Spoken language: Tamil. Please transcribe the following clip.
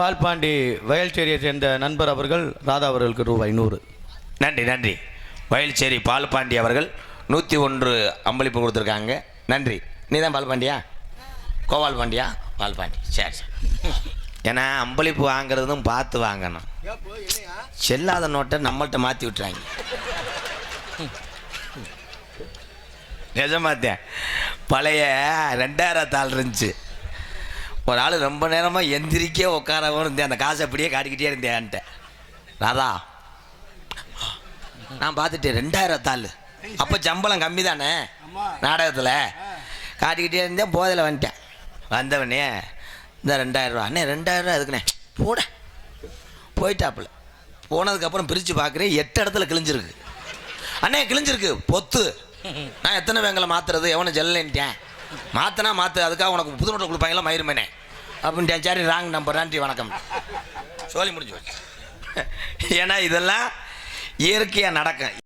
பால்பாண்டி வயல்சேரியை சேர்ந்த நண்பர் அவர்கள் ராதா அவர்களுக்கு ரூபாய் 100. நன்றி நன்றி. வயல்சேரி பால்பாண்டி அவர்கள் 101 அம்பளிப்பு கொடுத்துருக்காங்க. நன்றி. நீ தான் பால்பாண்டியா? கோபால் பாண்டியா? பால்பாண்டி. சரி சரி. ஏன்னா அம்பளிப்பு வாங்குறதும் பார்த்து வாங்கணும். செல்லாத நோட்டை நம்மள்கிட்ட மாற்றி விட்டுறாங்க. நிஜமாத்தேன். பழைய 2000 தாள் இருந்துச்சு. ஒரு ஆள் ரொம்ப நேரமாக எந்திரிக்கே உட்காரவும் இருந்தேன். அந்த காசை அப்படியே காட்டிக்கிட்டே இருந்தேன்ட்ட. ராதா நான் பார்த்துட்டேன் 2000 தாள். அப்போ சம்பளம் கம்மி தானே நாடகத்தில். காட்டிக்கிட்டே இருந்தேன். போதையில் வந்துட்டேன். வந்தவனே இந்த 2000 ரூபா. அண்ணே 2000 ரூபா எதுக்குண்ணே? போட போயிட்டாப்புல. போனதுக்கப்புறம் பிரித்து பார்க்குறேன் 8 இடத்துல கிழிஞ்சிருக்கு. அண்ணே கிழிஞ்சிருக்கு பொத்து. நான் எத்தனை வேங்களை மாற்றுறது? எவனை ஜெல்லன்ட்டேன். மாற்றினா மாற்று, அதுக்காக உனக்கு புது நோட்டை கொடுப்பாங்களா மயிருமேனே அப்படின்ட்டேன். சரி ராங் நம்பர், நன்றி வணக்கம், சொல்லி முடிஞ்சு வச்சு. ஏன்னா இதெல்லாம் இயற்கையாக நடக்கும்.